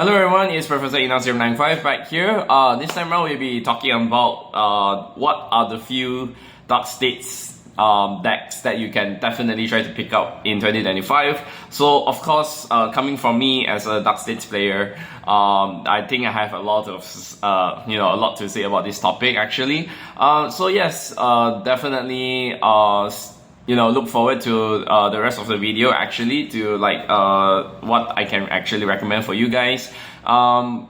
Hello everyone, it's Professor Ina095 back here. This time around we'll be talking about what are the few Dark States decks that you can definitely try to pick up in 2025. So of course, coming from me as a Dark States player, I think I have a lot of a lot to say about this topic actually. So yes, definitely look forward to the rest of the video actually to what I can actually recommend for you guys. And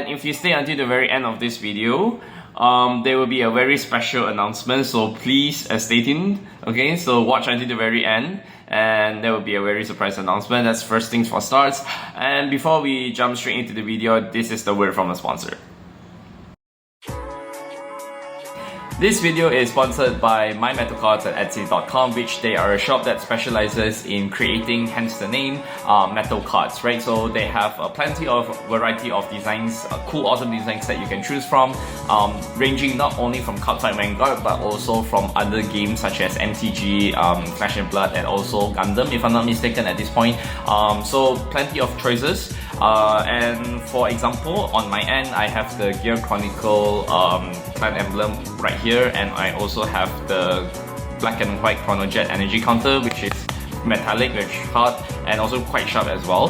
if you stay until the very end of this video, there will be a very special announcement, so please stay tuned. Okay, so watch until the very end and there will be a very surprise announcement. That's first things for starts. And before we jump straight into the video, this is the word from the sponsor. This video is sponsored by MyMetalCards at Etsy.com, which they are a shop that specializes in creating, hence the name, metal cards, right? So they have plenty of variety of designs, cool, awesome designs that you can choose from, ranging not only from Cardfight Vanguard, but also from other games such as MTG, Flesh and Blood, and also Gundam, if I'm not mistaken at this point. So plenty of choices. And for example, on my end, I have the Gear Chronicle clan emblem right here, and I also have the black and white Chronojet energy counter, which is metallic, which is hard, and also quite sharp as well.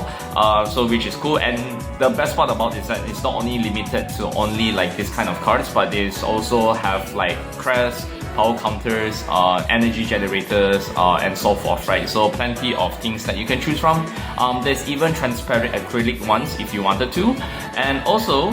So which is cool. And the best part about it is that it's not only limited to only like this kind of cards, but they also have like crest, power counters, energy generators, and so forth, right? So plenty of things that you can choose from. There's even transparent acrylic ones if you wanted to. And also,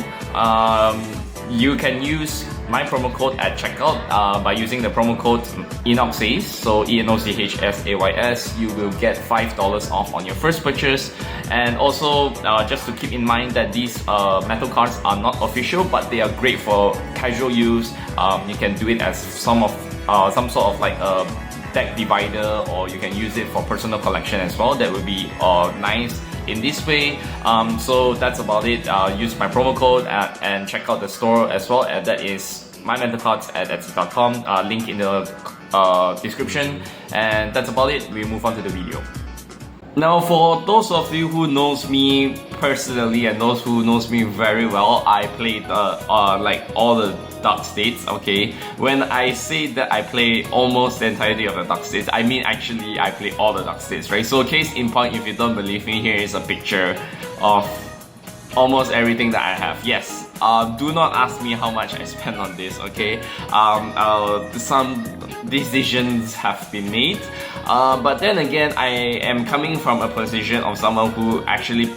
you can use my promo code at checkout by using the promo code ENOCHSAYS, so ENOCHSAYS. You will get $5 off on your first purchase. And also, just to keep in mind that these metal cards are not official, but they are great for casual use. You can do it as some sort of like a deck divider, or you can use it for personal collection as well. That would be nice in this way. So that's about it. Use my promo code and check out the store as well. That is MyMetalCards at Etsy.com. Link in the description. And that's about it. We move on to the video. Now, for those of you who knows me personally and those who knows me very well, I played like all the Dark States. Okay, when I say that I play almost the entirety of the Dark States, I mean actually I play all the Dark States, right? So case in point, if you don't believe me, here is a picture of almost everything that I have. Yes, do not ask me how much I spent on this, okay? Some decisions have been made, but then again, I am coming from a position of someone who actually,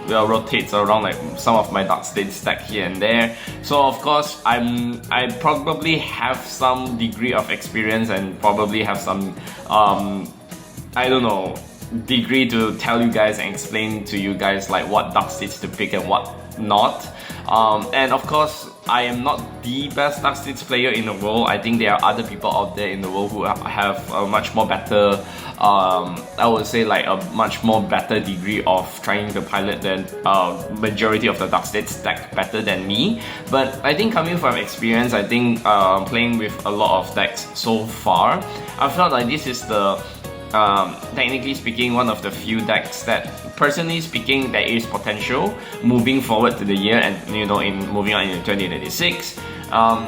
rotates around like some of my Dark States stack here and there. So of course, I probably have some degree of experience and probably have some, I don't know, degree to tell you guys and explain to you guys like what Dark States to pick and what not. And of course, I am not the best Dark States player in the world. I think there are other people out there in the world who have a much more better, I would say like a much more better degree of trying to pilot the majority of the Dark States deck better than me. But I think coming from experience, I think playing with a lot of decks so far, I felt like this is the technically speaking, one of the few decks that, personally speaking, there is potential moving forward to the year and in moving on into 2026.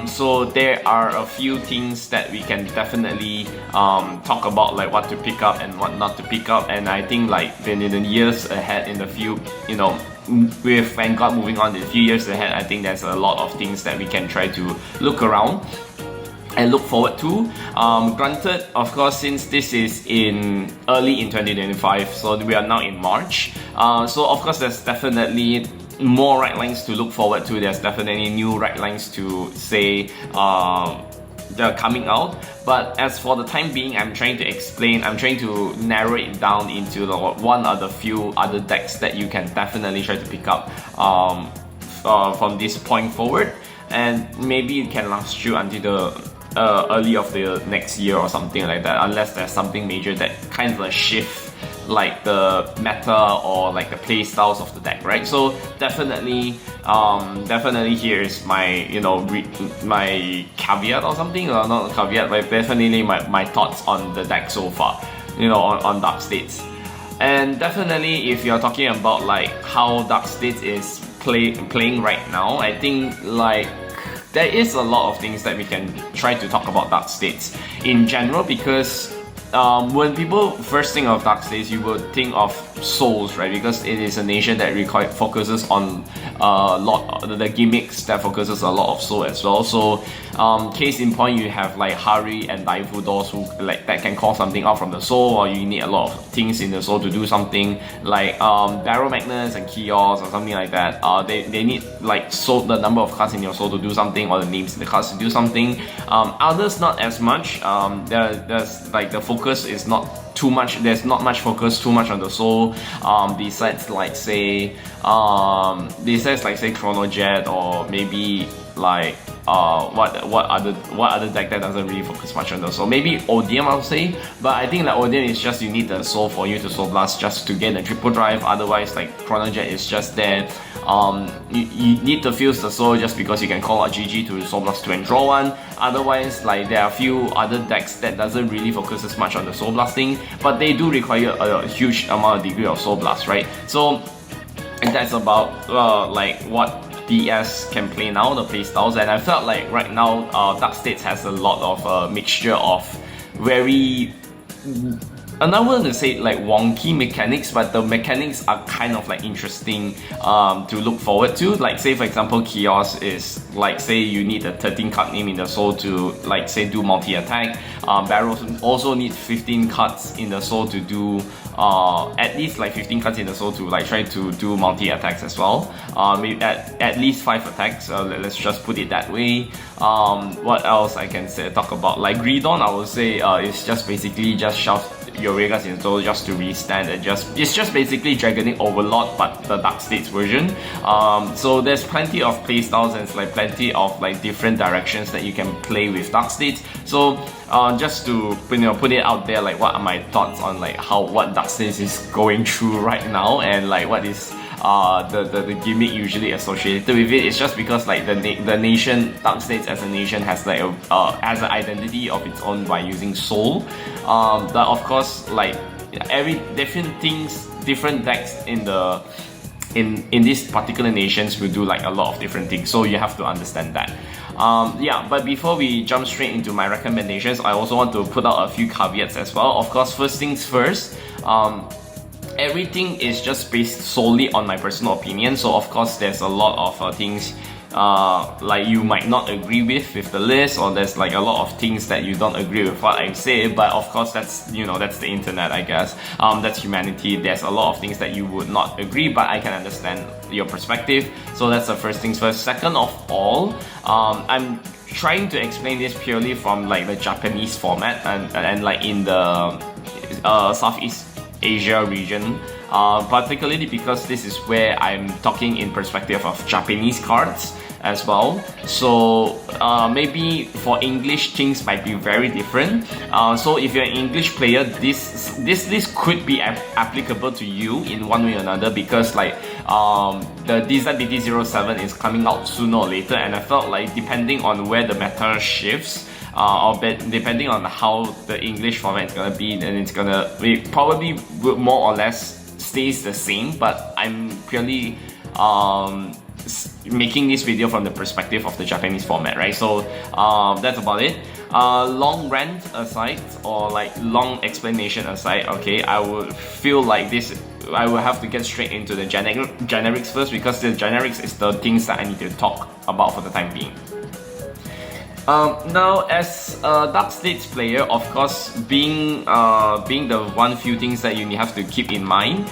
So there are a few things that we can definitely talk about, like what to pick up and what not to pick up. And I think like in the years ahead, in the few, with Vanguard moving on in a few years ahead, I think there's a lot of things that we can try to look around and look forward to. Granted, of course, since this is early in 2025, so we are now in March. So of course, there's definitely more right lines to look forward to. There's definitely new right lines to say they're coming out. But as for the time being, I'm trying to narrow it down into one of the few other decks that you can definitely try to pick up from this point forward. And maybe it can last you until the early of the next year or something like that, unless there's something major that kind of shift like the meta or like the play styles of the deck, right? So definitely here is my my caveat or something, or not a caveat, but definitely my thoughts on the deck so far, on Dark States. And definitely, if you're talking about like how Dark States is playing right now, I think like there is a lot of things that we can try to talk about Dark States in general, because when people first think of Dark States, you would think of Souls, right? Because it is a nation that focuses on a lot the gimmicks that focuses a lot of Soul as well. So, case in point, you have like Hari and Daifu doors who like that can call something out from the Soul, or you need a lot of things in the Soul to do something. Like Barrow Magnus and Kios or something like that. They need like the number of cards in your Soul to do something, or the names in the cards to do something. Others not as much. There's like the focus is not too much. There's not much focus too much on the Soul. Besides like say Chronojet, or maybe like what other deck that doesn't really focus much on the Soul. Maybe Odium, I would say, but I think like Odium is just you need the Soul for you to Soul Blast just to get the triple drive. Otherwise, like Chronojet is just there. You need to fuse the Soul just because you can call out GG to Soul Blast 2 and draw one. Otherwise, like there are a few other decks that doesn't really focus as much on the Soul Blasting, but they do require a huge amount of degree of Soul Blast, right? So, and that's about like what DS can play now, the playstyles. And I felt like right now Dark States has a lot of mixture of very, I'm not going to say like wonky mechanics, but the mechanics are kind of like interesting to look forward to. Like say for example, Kios is like say you need a 13 card name in the Soul to like say do multi-attack. Barrow also needs 15 cards in the Soul to do at least like 15 cards in the Soul to like try to do multi-attacks as well. Maybe at least 5 attacks, let's just put it that way. What else I can say, talk about? Like Greedon, I would say it's just basically just shove your Raygas in Soul just to restand, and it's just basically Dragoning Overlord but the Dark States version. So there's plenty of playstyles and like plenty of like different directions that you can play with Dark States. So just to put it out there, like what are my thoughts on like what Dark States is going through right now, and like what is the gimmick usually associated with it. It's just because like the nation Dark States as a nation has like has an identity of its own by using Soul. But of course, like every different decks in these particular nations will do like a lot of different things. So you have to understand that. Yeah, but before we jump straight into my recommendations, I also want to put out a few caveats as well. Of course, first things first. Everything is just based solely on my personal opinion, so of course there's a lot of things like you might not agree with the list, or there's like a lot of things that you don't agree with what I say, but of course that's that's the internet, I guess. That's humanity. There's a lot of things that you would not agree, but I can understand your perspective. So that's the first things first. Second of all, I'm trying to explain this purely from like the Japanese format and like in the Southeast Asia region, particularly because this is where I'm talking in perspective of Japanese cards as well. So maybe for English things might be very different. So if you're an English player, this list could be applicable to you in one way or another, because like the Design BT07 is coming out sooner or later, and I felt like depending on where the meta shifts, or depending on how the English format is gonna be, then it probably more or less stays the same. But I'm purely making this video from the perspective of the Japanese format, right? So that's about it. Long rant aside, or like long explanation aside, okay, I would feel like I will have to get straight into the generics first, because the generics is the things that I need to talk about for the time being. Now, as a Dark States player, of course, being the one few things that you have to keep in mind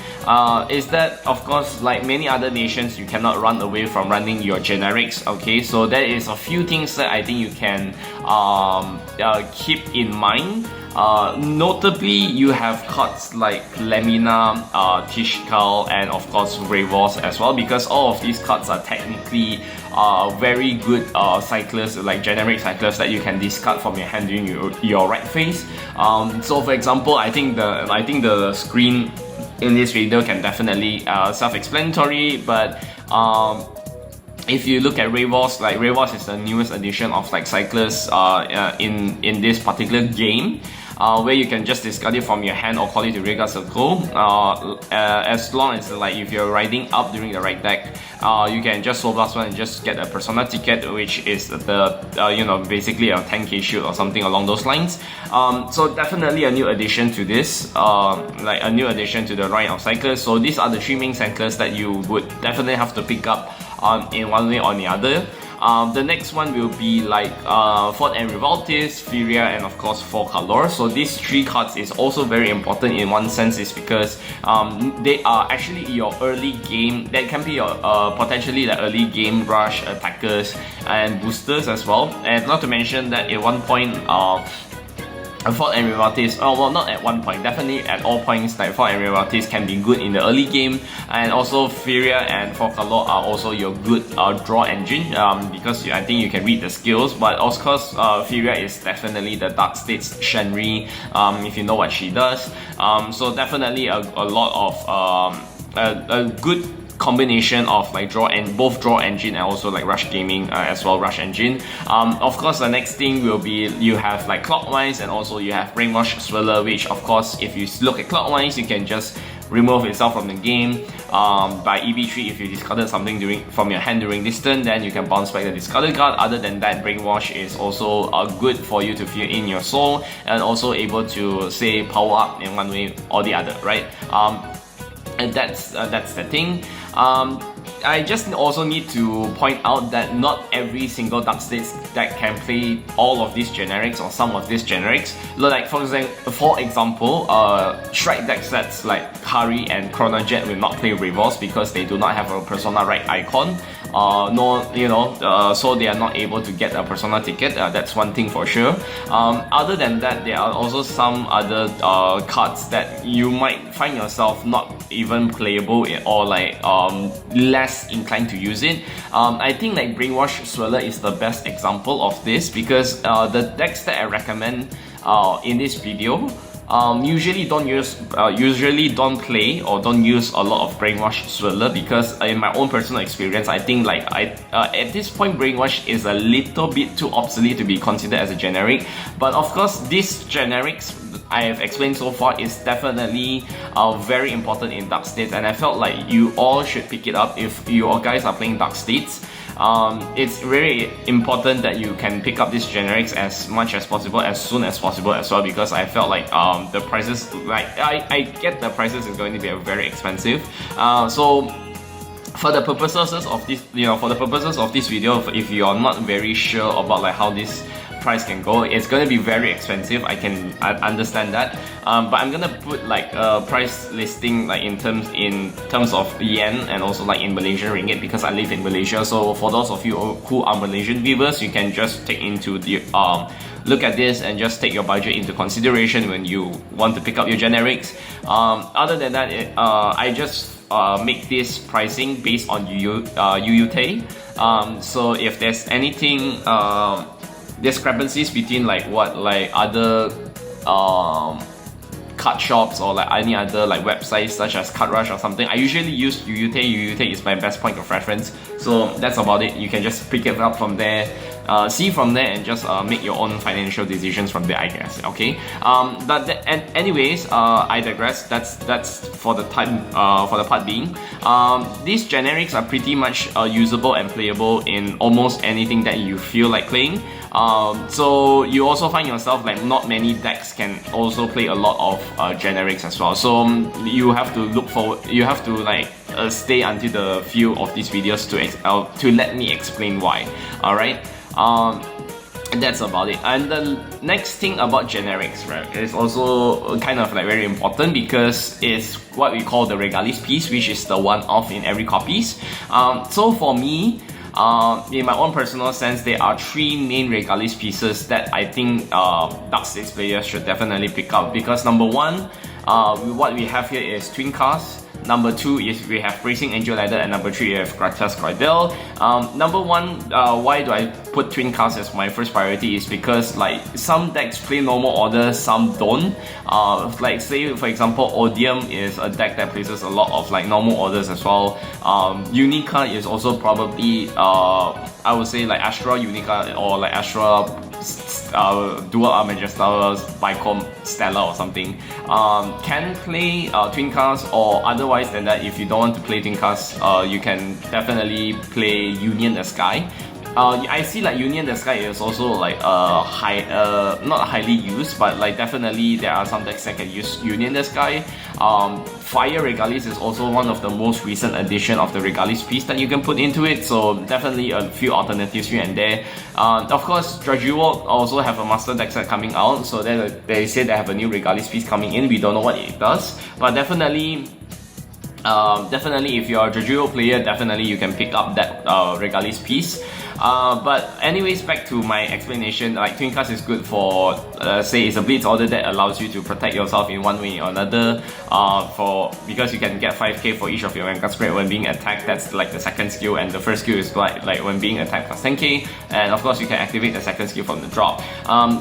is that, of course, like many other nations, you cannot run away from running your generics. Okay, so there is a few things that I think you can keep in mind. Notably, you have cards like Lemina, Tishkal, and of course Ravos as well, because all of these cards are technically very good cyclists, like generic cyclists that you can discard from your hand during your right phase. So for example, I think the screen in this video can definitely self-explanatory, but if you look at Ravos, like Ravos is the newest edition of like cyclists in this particular game. where you can just discard it from your hand or call it to Rearguard Circle. As long as like if you're riding up during the right deck, you can just Soul Blast one and just get a Persona ticket, which is the basically a 10k shield or something along those lines. So definitely a new addition to this, like a new addition to the line of cyclers. So these are the 3 main cyclers that you would definitely have to pick up in one way or the other. The next one will be like Fort and Revoltis, Furia, and of course Forkalor. So these 3 cards is also very important in one sense, is because they are actually your early game. That can be your potentially the early game rush attackers and boosters as well. And not to mention that at one point Fort and Revoltis, well, not at one point, definitely at all points, like Fort and Revoltis can be good in the early game, and also Furia and Forkalor are also your good draw engine, because I think you can read the skills. But of course, Furia is definitely the Dark States Shenri, if you know what she does. So definitely a lot of a good combination of like both draw engine and also like rush gaming as well, rush engine. Of course, the next thing will be you have like Clockwise, and also you have Brainwash Swirler, which of course if you look at Clockwise, you can just remove itself from the game by EV3. If you discarded something from your hand during this turn, then you can bounce back the discarded card. Other than that, Brainwash is also good for you to fill in your soul, and also able to say power up in one way or the other, right? And that's the thing. I just also need to point out that not every single Dark States deck can play all of these generics or some of these generics. Like for example, Strike deck sets like Hari and Chrono Jet will not play Reverse because they do not have a Persona right icon. So they are not able to get a Persona ticket. That's one thing for sure. Other than that, there are also some other cards that you might find yourself not even playable or like less inclined to use it. I think like Brainwash Swirler is the best example of this, because the decks that I recommend in this video usually don't play or don't use a lot of Brainwash Swirler, because in my own personal experience, I think like at this point Brainwash is a little bit too obsolete to be considered as a generic. But of course, these generics I have explained so far is definitely very important in Dark States, and I felt like you all should pick it up if you guys are playing Dark States. It's very important that you can pick up these generics as much as possible, as soon as possible as well, because I felt like the prices, like I get the prices is going to be very expensive. So for the purposes of this, video, if you are not very sure about like how this price can go, it's going to be very expensive. I understand that, but I'm gonna put like a price listing like in terms of yen and also like in Malaysian ringgit, because I live in Malaysia. So for those of you who are Malaysian viewers, you can just take into the look at this and just take your budget into consideration when you want to pick up your generics. Other than that, I just make this pricing based on UUT. So if there's anything discrepancies between like what like other card shops or like any other like websites such as Card Rush or something, I usually use UUT. UUT is my best point of reference, so that's about it. You can just pick it up from there, see from there, and just make your own financial decisions from there, I guess. Okay. Anyways, I digress. That's for the time. For the part being, these generics are pretty much usable and playable in almost anything that you feel like playing. So you also find yourself like not many decks can also play a lot of generics as well. So you have to look forward. You have to like stay until the few of these videos to let me explain why. All right. That's about it. And the next thing about generics, right, is also kind of like very important, because it's what we call the Regalis piece, which is the one-off in every copies. So for me, in my own personal sense, there are 3 main Regalis pieces that I think Dark States players should definitely pick up. Because number 1, what we have here is Twin Cast. Number 2 is we have Bracing Angel Ladder, and number 3 we have Gratas Cordell. Number 1, why do I put Twin Cast as my first priority is because like some decks play normal order, some don't. Like say for example, Odium is a deck that places a lot of like normal orders as well. Unica is also probably I would say like Astra Unica or like Astra Dual Armagistarus, Bicom Stella or something. Can play Twin Cast, or otherwise than that, if you don't want to play Twin Cast, you can definitely play Union the Sky. I see like Union the Sky is also like not highly used, but like definitely there are some decks that can use Union the Sky. Fire Regalis is also one of the most recent addition of the Regalis piece that you can put into it, so definitely a few alternatives here and there. Of course, Dragewalk also have a master deck set coming out, so they say they have a new Regalis piece coming in. We don't know what it does, but definitely if you're a Dragewalk player, definitely you can pick up that Regalis piece. But anyways, back to my explanation, like Twin Cast is good for, say it's a Blitz order that allows you to protect yourself in one way or another, because you can get 5k for each of your Vanguard spread when being attacked. That's like the second skill, and the first skill is like when being attacked plus 10k, and of course you can activate the second skill from the drop.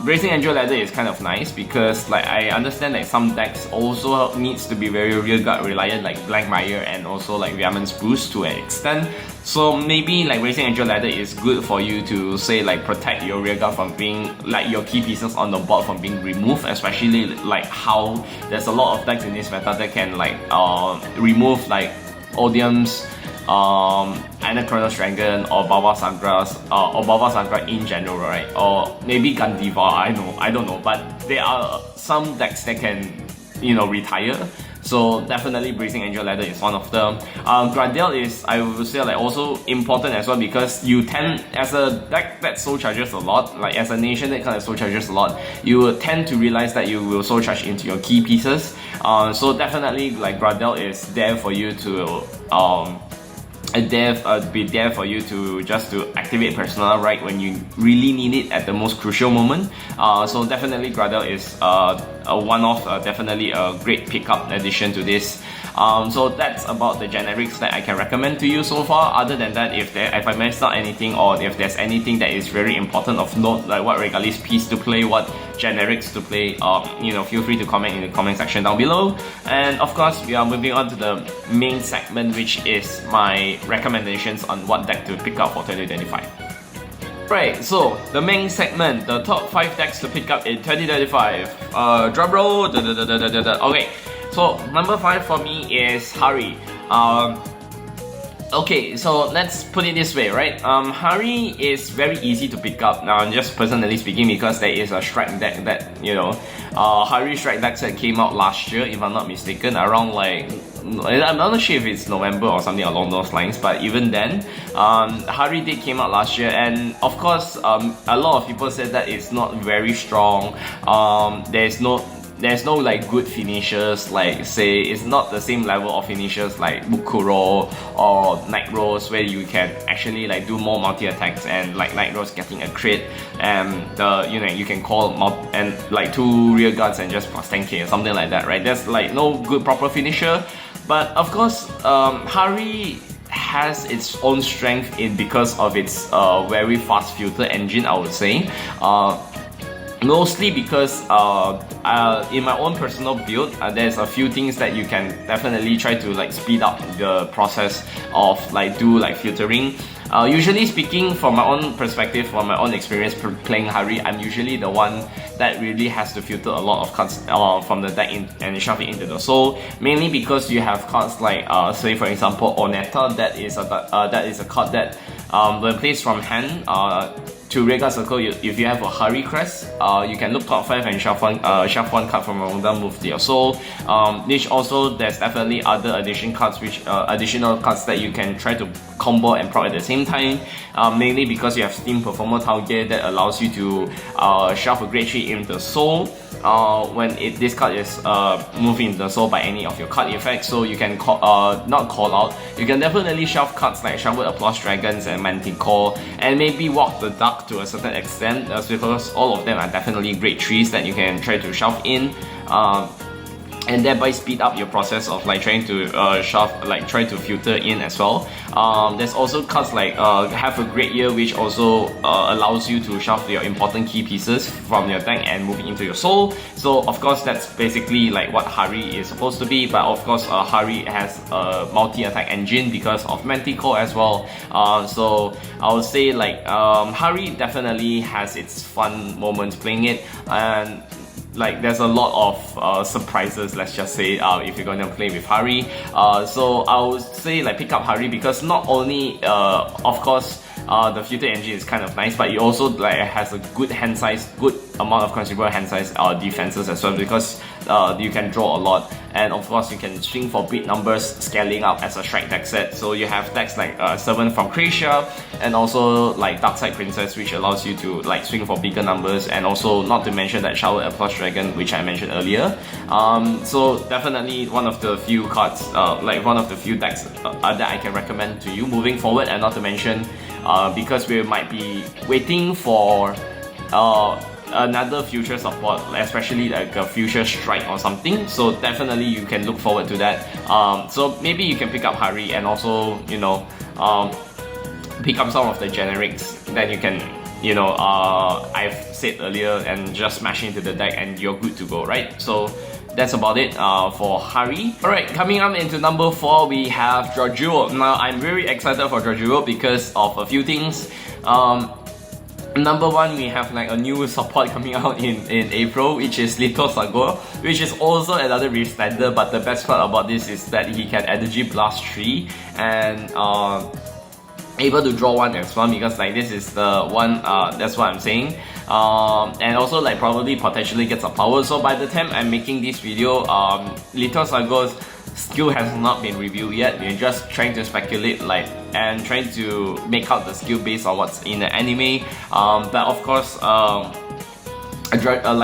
Bracing Angel Ladder is kind of nice because like I understand that some decks also needs to be very rearguard reliant, like Blankmire and also like Viamon's Boost to an extent. So maybe like Bracing Angel Ladder is good for you to say like protect your rearguard from being like your key pieces on the board from being removed, especially like how there's a lot of decks in this meta that can like remove like Odium's, either Chronos Dragon or Baba Sangras, or Baba Sangra in general, right? Or maybe Gandiva, I don't know, but there are some decks that can, you know, retire. So definitely Bracing Angel Ladder is one of them. Grandel is, I would say, like also important as well, because you tend, as a deck that soul charges a lot, like as a nation that kind of soul charges a lot, you will tend to realize that you will soul charge into your key pieces. So definitely like Grandel is there for you to be there for you to just to activate Persona right when you really need it at the most crucial moment. So definitely Grandel is definitely a great pickup addition to this. So that's about the generics that I can recommend to you so far. Other than that, if I messed up anything, or if there's anything that is very important of note, like what Regalis piece to play, what generics to play, you know, feel free to comment in the comment section down below. And of course, we are moving on to the main segment, which is my recommendations on what deck to pick up for 2025. Right, so the main segment, the top 5 decks to pick up in 2025. Drum roll. Okay, so number 5 for me is Hari. Okay, so let's put it this way, right? Hari is very easy to pick up now, just personally speaking, because there is a strike deck that, you know, Hari strike deck set came out last year, if I'm not mistaken, around like, I'm not sure if it's November or something along those lines, but even then, Hari did came out last year, and of course, a lot of people said that it's not very strong. There's no like good finishers, like say it's not the same level of finishers like Mukuro or Night Rose, where you can actually like do more multi attacks, and like Night Rose getting a crit, and you know, you can call and like 2 rear guards and just plus 10k or something like that, right? There's like no good proper finisher. But of course, Hari has its own strength because of its very fast filter engine, I would say. Mostly because in my own personal build, there's a few things that you can definitely try to like speed up the process of like do like filtering. Usually speaking, from my own perspective, from my own experience playing Hari, I'm usually the one that really has to filter a lot of cards from the deck and shove it into the soul. Mainly because you have cards like say for example Oneta, that is a card that when placed from hand to Rearguard Circle, if you have a Hari Crest, you can look top 5 and shove one card from among them, move to your soul. Which also, there's definitely other additional cards that you can try to combo and proc at the same time. Mainly because you have Steam Performer Tauge that allows you to shove a Great Tree into the soul when this card is moved into the soul by any of your card effects. So you can not call out. You can definitely shove cards like Shamwood Applause Dragons and Manticore, and maybe Walk the Duck to a certain extent, because all of them are definitely great trees that you can try to shove in. and thereby speed up your process of like trying to try to filter in as well. There's also cards like Have a Great Year, which also allows you to shuffle your important key pieces from your deck and move it into your soul. So of course that's basically like what Hari is supposed to be, but of course Hari has a multi-attack engine because of Manticore as well. So I would say like Hari definitely has its fun moments playing it, and like there's a lot of surprises, let's just say, if you're gonna play with Hari. So I would say like pick up Hari because not only of course the filter engine is kind of nice, but it also like has a good hand size, good amount of consumable hand size defenses as well, because you can draw a lot, and of course you can swing for big numbers, scaling up as a strike deck set. So you have decks like Servant from Kracia, and also like Darkside Princess, which allows you to like swing for bigger numbers, and also not to mention that Shower Applause Dragon, which I mentioned earlier. So definitely one of the few cards, like one of the few decks that I can recommend to you moving forward, and not to mention because we might be waiting for another future support, especially like a future strike or something. So definitely you can look forward to that. So maybe you can pick up Hari, and also, you know, pick up some of the generics that you can, you know, I've said earlier, and just smash into the deck and you're good to go, right? So that's about it for Hari. Alright, coming up into number 4, we have Dredgewald. Now I'm very excited for Dredgewald because of a few things. Number 1, we have like a new support coming out in April, which is Little Sagor, which is also another restander, but the best part about this is that he can Energy Blast 3 and able to draw 1 as well, because like this is the one, that's what I'm saying. And also like probably potentially gets a power. So by the time I'm making this video, Little Sagor's skill has not been revealed yet. We're just trying to speculate like and trying to make out the skill based on what's in the anime. But of course, like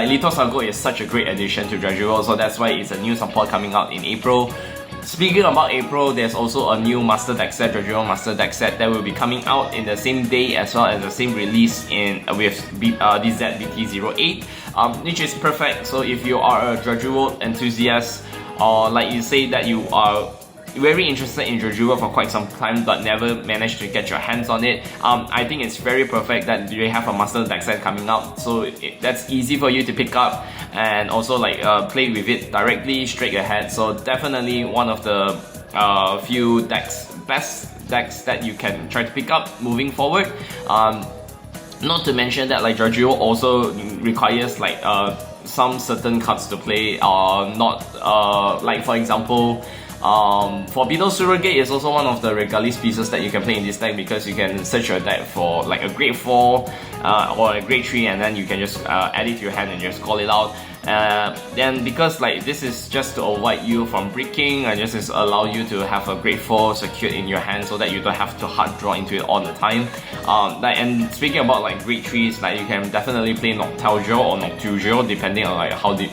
Little Sagor is such a great addition to Dredgewald, so that's why it's a new support coming out in April. Speaking about April, there's also a new Master Deck set, Dredgewald Master Deck set, that will be coming out in the same day as well as the same release in with DZBT08, which is perfect. So if you are a Dredgewald enthusiast, or like you say that you are very interested in Dredgewald for quite some time but never managed to get your hands on it, I think it's very perfect that you have a Master Deck set coming out. So that's easy for you to pick up and also like play with it directly straight ahead. So definitely one of the few best decks that you can try to pick up moving forward. Not to mention that like Dredgewald also requires like some certain cards to play, not like for example, Forbidden Surrogate is also one of the Regalis pieces that you can play in this deck, because you can search your deck for like a grade 4 or a grade 3, and then you can just add it to your hand and just call it out. Then because like this is just to avoid you from breaking, and just allow you to have a grade 4 secured in your hand so that you don't have to hard draw into it all the time. And speaking about like grade 3s, like you can definitely play Noctourgio or Noctourgio, depending on like how do you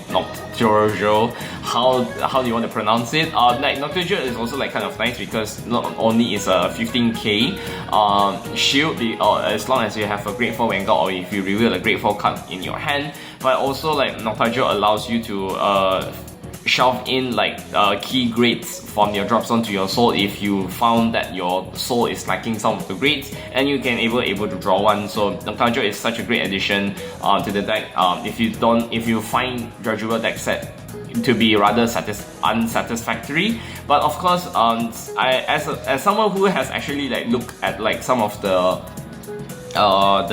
want to pronounce it. Like Noctourgio is also like kind of nice because not only is a 15k shield, as long as you have a grade 4 Vanguard, or if you reveal a grade 4 card in your hand, but also like Noctourgio allows you to shove in like key grades from your drop zone to your soul if you found that your soul is lacking some of the grades, and you can able to draw 1. So Noctourgio is such a great addition to the deck. If you find Dredgewald deck set to be rather unsatisfactory, but of course, as someone who has actually like looked at like some of the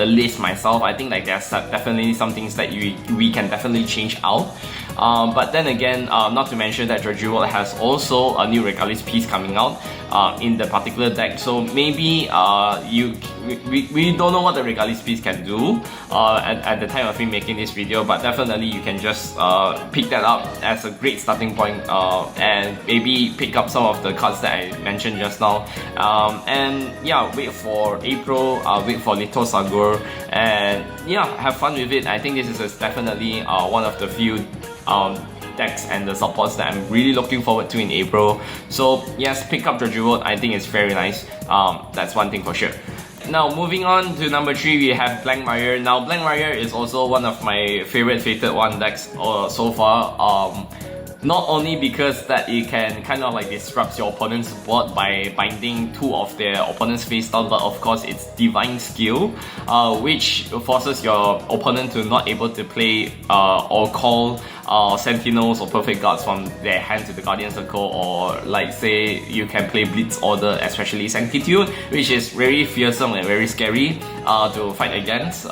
list myself, I think like there's definitely some things that we can definitely change out. But then again, not to mention that Dredgewald has also a new Regalis piece coming out in the particular deck. So maybe we don't know what the Regalis piece can do at the time of me making this video, but definitely you can just pick that up as a great starting point, and maybe pick up some of the cards that I mentioned just now. And yeah, wait for April, wait for Little Sagor, and yeah, have fun with it. I think this is definitely one of the few decks and the supports that I'm really looking forward to in April. So yes, pick up Dredgewald. I think it's very nice. That's one thing for sure. Now moving on to number 3, we have Blankmire. Now Blankmire is also one of my favorite Fated 1 decks so far. Not only because that it can kind of like disrupt your opponent's board by binding two of their opponent's face down, but of course it's Divine Skill, which forces your opponent to not able to play or call Sentinels or Perfect Guards from their hand to the Guardian Circle, or like say you can play Blitz Order, especially Sanctitude, which is very fearsome and very scary to fight against.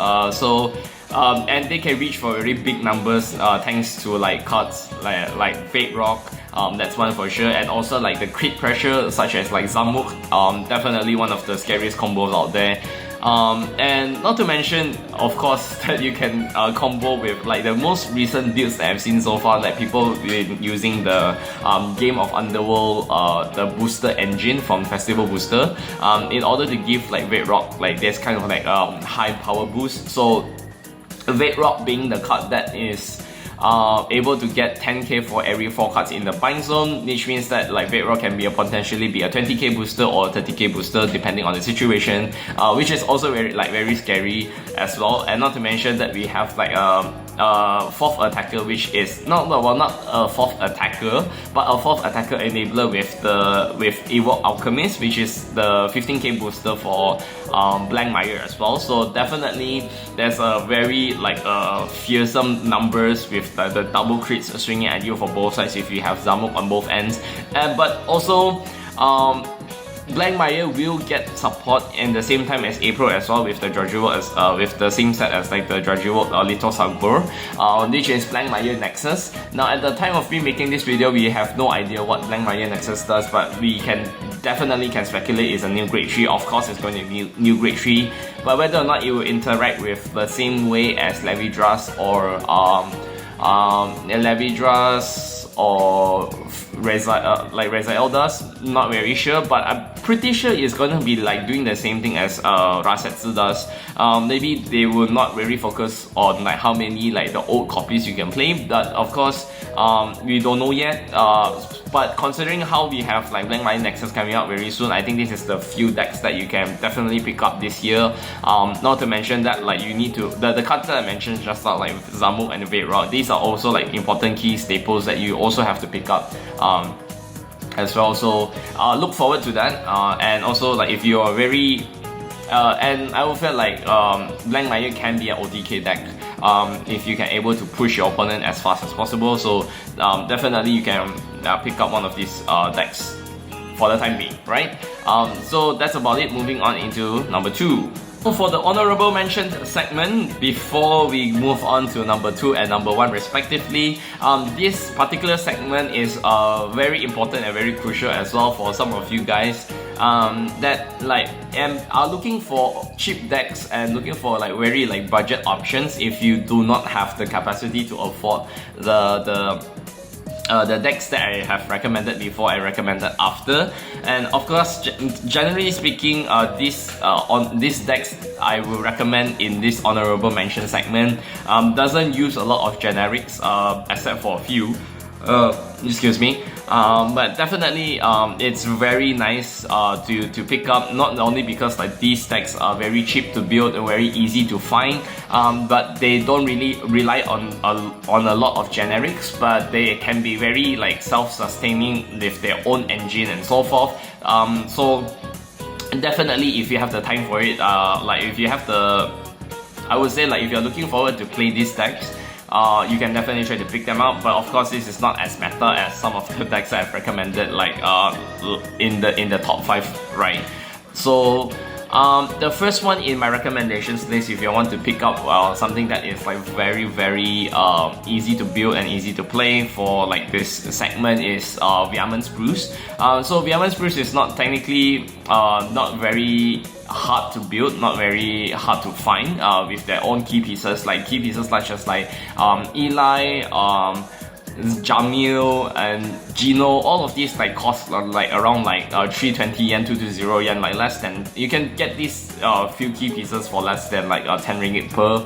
And they can reach for very big numbers thanks to like cards like Fate Rock, that's one for sure, and also like the crit pressure such as like Zamuk, definitely one of the scariest combos out there. And not to mention, of course, that you can combo with like the most recent builds that I've seen so far, like people been using the Game of Underworld, the booster engine from Festival Booster, in order to give like Red Rock like this kind of like high power boost. So Red Rock being the card that is able to get 10k for every 4 cards in the bind zone, which means that like Red Rock can be potentially be a 20k booster or a 30k booster depending on the situation, which is also very scary as well. And not to mention that we have like a 4th attacker, which is not a 4th attacker, but a 4th attacker enabler with Evoke Alchemist, which is the 15k booster for Blankmire as well. So definitely there's a very like fearsome numbers with the double crits swinging at you for both sides if you have Zamuk on both ends. But also Blankmire will get support in the same time as April as well with the Drudgework with the same set as like the Drudgework Little Sagbur, which is Blankmire Nexus. Now at the time of me making this video, we have no idea what Blankmire Nexus does, but we can definitely speculate it's a new grade 3. Of course it's going to be new grade 3, but whether or not it will interact with the same way as Levidras or Raziel does, not very sure, but I'm pretty sure it's gonna be like doing the same thing as Rasetsu does. Maybe they will not really focus on like how many like the old copies you can play, but of course we don't know yet. But considering how we have like Blankmire Nexus coming out very soon, I think this is the few decks that you can definitely pick up this year. Not to mention that like you need to the cards that I mentioned just now, like Zamuk and Red Rock, these are also like important key staples that you also have to pick up as well. So look forward to that. And also like if you are very and I will feel like Blankmire can be an OTK deck if you can able to push your opponent as fast as possible. So definitely you can pick up one of these decks for the time being, right? So that's about it. Moving on into number 2. For the honorable mention segment, before we move on to number 2 and number 1 respectively, this particular segment is very important and very crucial as well for some of you guys that like are looking for cheap decks and looking for like very like budget options if you do not have the capacity to afford the decks that I have recommended before and recommended after. And of course, generally speaking, these decks I will recommend in this honorable mention segment doesn't use a lot of generics except for a few. Excuse me. But definitely it's very nice to pick up, not only because like these decks are very cheap to build and very easy to find, but they don't really rely on a lot of generics, but they can be very like self-sustaining with their own engine and so forth. So definitely if you have the time for it, like if you have I would say like if you're looking forward to play these decks, you can definitely try to pick them out. But of course this is not as meta as some of the decks that I've recommended like in the top 5, right? So the first one in my recommendations list, if you want to pick up something that is like very easy to build and easy to play for like this segment, is Viamen Spruce. So Viamen Spruce is not technically not very hard to build, not very hard to find, with their own key pieces such as like Eli, Jamil and Gino. All of these like cost like around like 320 yen, 220 yen, like less than, you can get these few key pieces for less than like 10 ringgit per.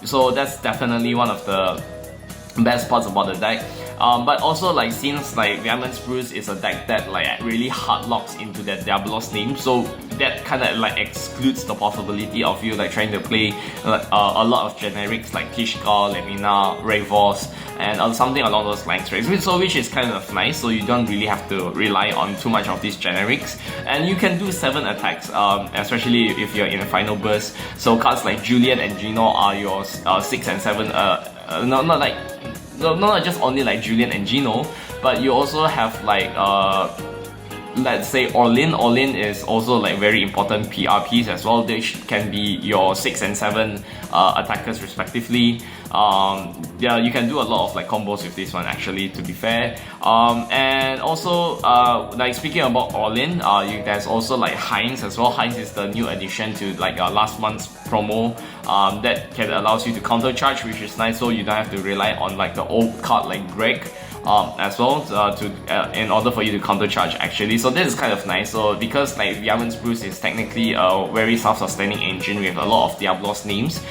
So that's definitely one of the best parts about the deck. But also like since like Vehement's Bruise is a deck that like really hard locks into that Diabolos name, so that kind of like excludes the possibility of you like trying to play a lot of generics like Kishka, Lemina, Ravos, and something along those lines, right? So which is kind of nice, so you don't really have to rely on too much of these generics, and you can do 7 attacks, especially if you're in a final burst. So cards like Julian and Gino are your 6 and 7, not just only like Julian and Gino, but you also have like let's say Orlin. Orlin is also like very important PRPs as well. They can be your 6 and 7 attackers respectively. Yeah, you can do a lot of like combos with this one actually, to be fair. And also like speaking about Orlin, there's also like Heinz as well. Heinz is the new addition to like last month's promo that allows you to counter charge, which is nice, so you don't have to rely on like the old card like Greg as well in order for you to counter charge actually. So this is kind of nice. So because like Vehement's Bruise is technically a very self-sustaining engine with a lot of Diabolos names,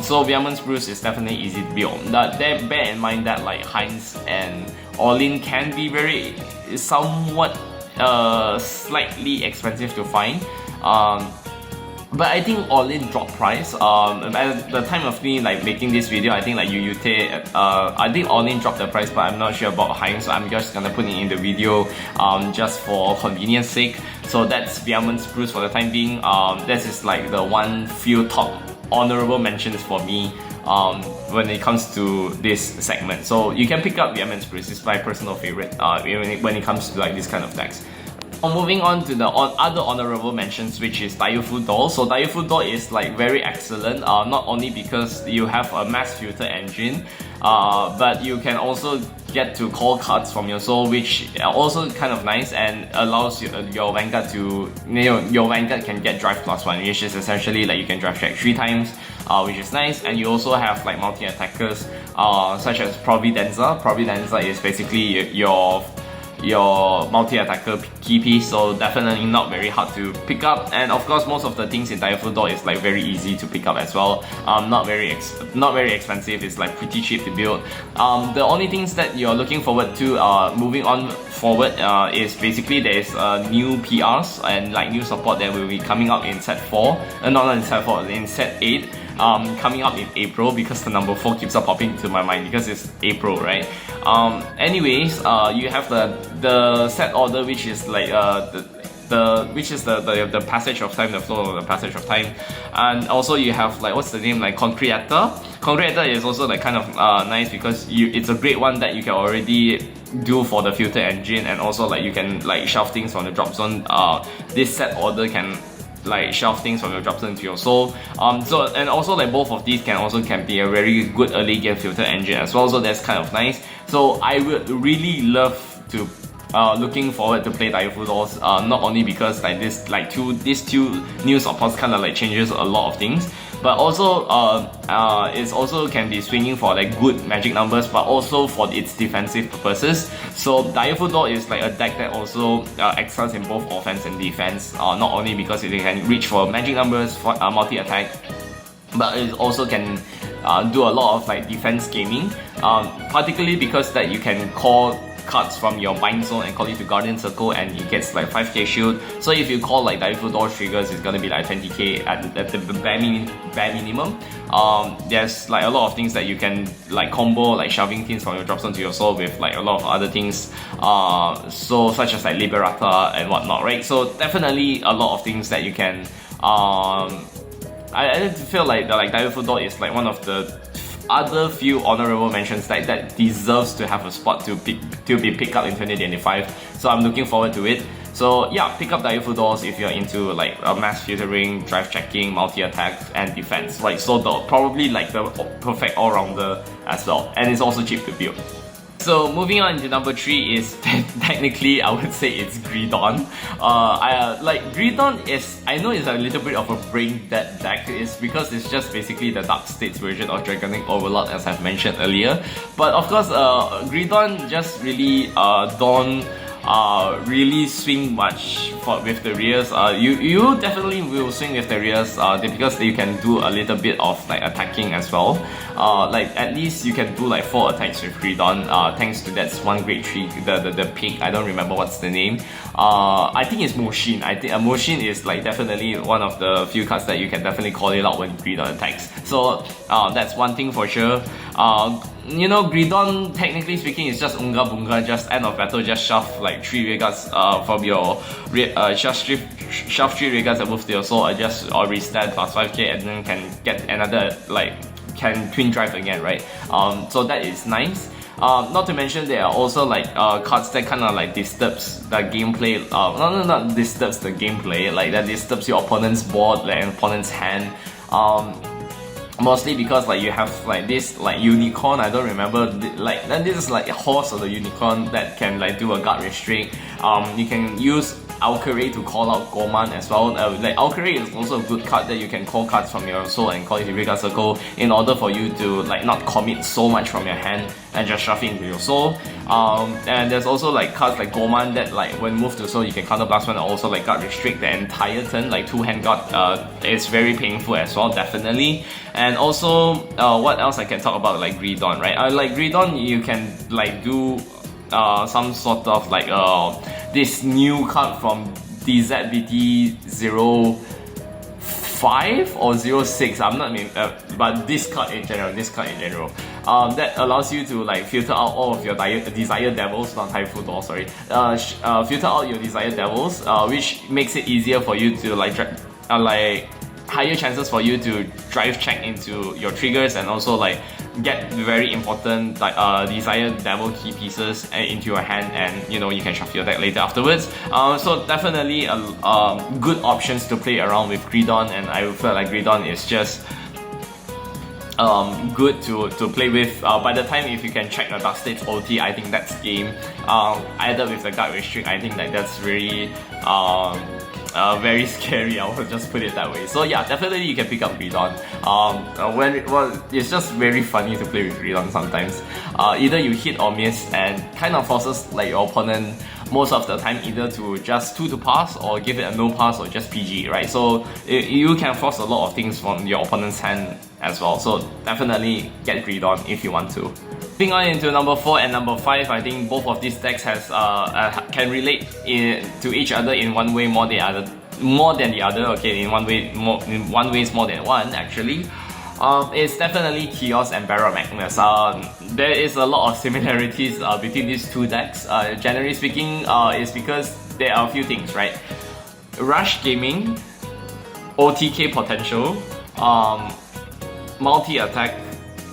so Vehement's Bruise is definitely easy to build. Bear in mind that like Heinz and Orlin can be somewhat slightly expensive to find. But I think Orlin dropped price. At the time of me like making this video, I think like Yuyute, I think Orlin dropped the price, but I'm not sure about Heinz, so I'm just gonna put it in the video just for convenience sake. So that's Vehement's Bruise for the time being. This is like the few top honorable mentions for me when it comes to this segment. So you can pick up Vehement's Bruise. It's my personal favorite when it comes to like this kind of decks. Moving on to the other honorable mentions, which is Daifu Doll. So Daifu Doll is like very excellent, not only because you have a mass filter engine, but you can also get to call cards from your soul, which are also kind of nice and allows your Vanguard to, your Vanguard can get drive +1, which is essentially like you can drive check 3 times, which is nice. And you also have like multi-attackers such as Providenza. Providenza is basically your multi-attacker key piece, so definitely not very hard to pick up. And of course most of the things in Daifu Doll is like very easy to pick up as well. Not very expensive, it's like pretty cheap to build. The only things that you're looking forward to moving on forward is basically there's new PRs and like new support that will be coming up in set 4, not in set 4, in set 8. Coming up in April, because the number 4 keeps on popping into my mind because it's April, right? Anyways, you have the set order, which is like the passage of time, the flow of the passage of time, and also you have like what's the name, like Concreator. Concreator is also like kind of nice because it's a great one that you can already do for the filter engine, and also like you can like shelve things from the drop zone. This set order can like shelve things from your drop zone into your soul. And also like both of these can be a very good early game filter engine as well, so that's kind of nice. So I would really love to looking forward to play Daifu Dolls, not only because like these two new supports kind of like changes a lot of things, but also it also can be swinging for like good magic numbers, but also for its defensive purposes. So Daifu Doll is like a deck that also excels in both offense and defense, not only because it can reach for magic numbers, for multi-attack, but it also can do a lot of like defense gaming, particularly because that you can call cards from your bind zone and call it to Guardian Circle, and it gets like 5k shield. So if you call like Daifu Doll triggers, it's gonna be like 20k at the bare minimum. There's like a lot of things that you can like combo, like shoving things from your drop zone to your soul with like a lot of other things, so such as like Liberata and whatnot, right? So definitely a lot of things that you can I feel like Daifu Doll is like one of the other few honorable mentions that deserves to have a spot to be picked up in 2025. So I'm looking forward to it. So yeah, pick up Daifu Dolls if you're into like mass filtering, drive checking, multi-attack and defense, right? So probably like the perfect all-rounder as well, and it's also cheap to build. So moving on to number 3 is technically I would say it's Greedon. Greedon is, I know it's a little bit of a brain dead deck. It's because it's just basically the Dark States version of Dragonic Overlord, as I've mentioned earlier. But of course, Greedon just really don't really swing much with the rears. You definitely will swing with the rears because you can do a little bit of like attacking as well. Like at least you can do like 4 attacks with Greedon, thanks to that's one great tree, the pig. I don't remember what's the name. I think it's Moshin. I think Moshin is like definitely one of the few cards that you can definitely call it out when Greedon attacks. So that's one thing for sure. You know, Greedon, technically speaking, is just Unga Bunga, just end of battle, just shove like 3 regards from your shove 3 regards and move to your soul, or restand plus 5k, and then can get another, like, can twin drive again, right? So that is nice. Not to mention there are also like cards that kind of like disturbs the gameplay. Not disturbs the gameplay, like that disturbs your opponent's board, like an opponent's hand. Mostly because like you have like this like unicorn, I don't remember, like this is like a horse or the unicorn that can like do a guard restrict. You can use Alkare to call out Goman as well. Like Alkare is also a good card that you can call cards from your soul and call it to Regal Circle in order for you to like not commit so much from your hand and just shove it into your soul. And there's also like cards like Goman that like when moved to soul you can counter blast one and also like guard restrict the entire turn, like 2-hand guard. It's very painful as well, definitely. And also what else I can talk about, like Greedon, right? Like Greedon, you can like do some sort of like this new card from DZBT05 or 06, I'm not but this card in general, that allows you to like filter out all of your desired devils, not Typhoon Door, sorry, filter out your desired devils, which makes it easier for you to like higher chances for you to drive check into your triggers and also like get very important like desired devil key pieces into your hand, and you know you can shuffle your deck later afterwards. So definitely good options to play around with Greedon, and I feel like Greedon is just good to play with. By the time if you can check your Dark States OT, I think that's game. Either with the guard restrict, I think like that's really very scary, I will just put it that way. So yeah, definitely you can pick up Greedon. It's just very funny to play with Greedon sometimes. Either you hit or miss, and kind of forces like your opponent most of the time either to just 2 to pass or give it a no pass or just PG, right? So you can force a lot of things from your opponent's hand as well. So definitely get Greedon if you want to. Moving on into number 4 and number 5, I think both of these decks can relate to each other in one way more than the other. Okay, in one way is more than one actually. It's definitely Chaos and Barrow Magnus. There is a lot of similarities between these two decks. Generally speaking, it's because there are a few things, right? Rush gaming, OTK potential, multi-attack,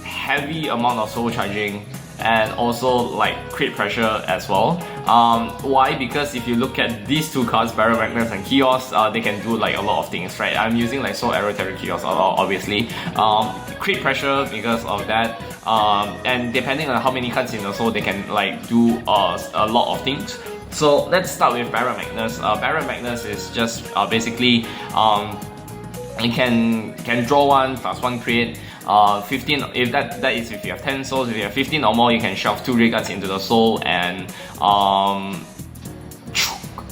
heavy amount of soul charging, and also like crit pressure as well. Why? Because if you look at these two cards, Barrow Magnus and Chaos, they can do like a lot of things, right? I'm using like Soul Arrow Terror Chaos obviously. Crit pressure because of that, and depending on how many cards in the soul, they can like do a lot of things. So let's start with Barrow Magnus. Barrow Magnus is just basically you can draw 1 plus 1 crit. 15, if that is if you have 10 souls. If you have 15 or more, you can shove 2 regards into the soul and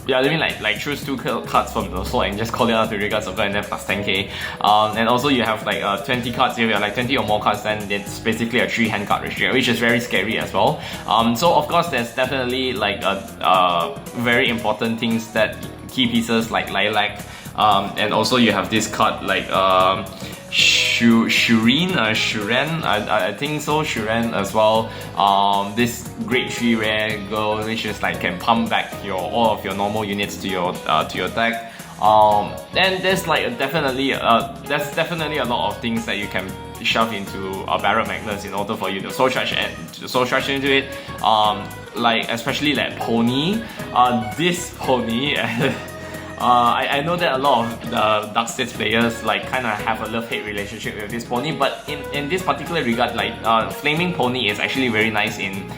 yeah, I mean like choose 2 cards from the soul and just call it out to regards of and then plus 10k. And also you have like 20 cards. If you have like 20 or more cards, then it's basically a 3-hand card restrict, which is very scary as well. So of course there's definitely like very important things that key pieces like Lilac, and also you have this card like Shuren, I think so, Shuren as well. This grade 3 rare girl, which is like can pump back all of your normal units to your deck. And there's like definitely a lot of things that you can shove into a Barrow Magnus in order for you to soul charge into it. Like especially like Pony. This Pony. I know that a lot of the Dark States players like kind of have a love-hate relationship with this pony, but in this particular regard, like Flaming Pony is actually very nice in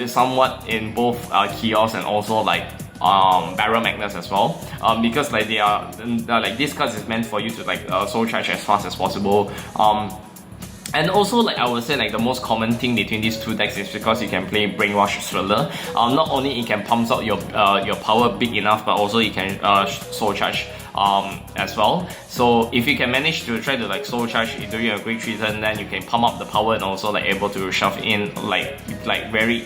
somewhat in both Chaos and also like Barrow Magnus as well, because like they are like these cards is meant for you to like soul charge as fast as possible. And also, like I would say, like the most common thing between these two decks is because you can play Brainwash Thriller. Not only it can pump out your power big enough, but also you can soul charge as well. So if you can manage to try to like soul charge during a Great Treason, then you can pump up the power and also like able to shove in like very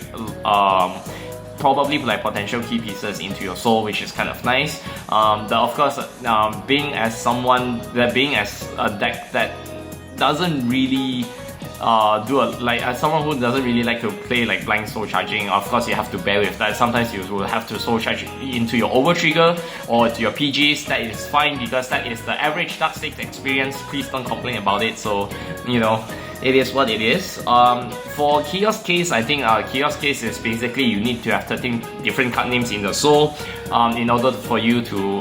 probably like potential key pieces into your soul, which is kind of nice. Of course, being as a deck that doesn't really as someone who doesn't really like to play like blind soul charging, of course you have to bear with that. Sometimes you will have to soul charge into your over trigger or to your PGs. That is fine because that is the average Dark Stakes experience. Please don't complain about it. So you know, it is what it is. For Chaos case, I think Chaos case is basically you need to have 13 different card names in the soul in order for you to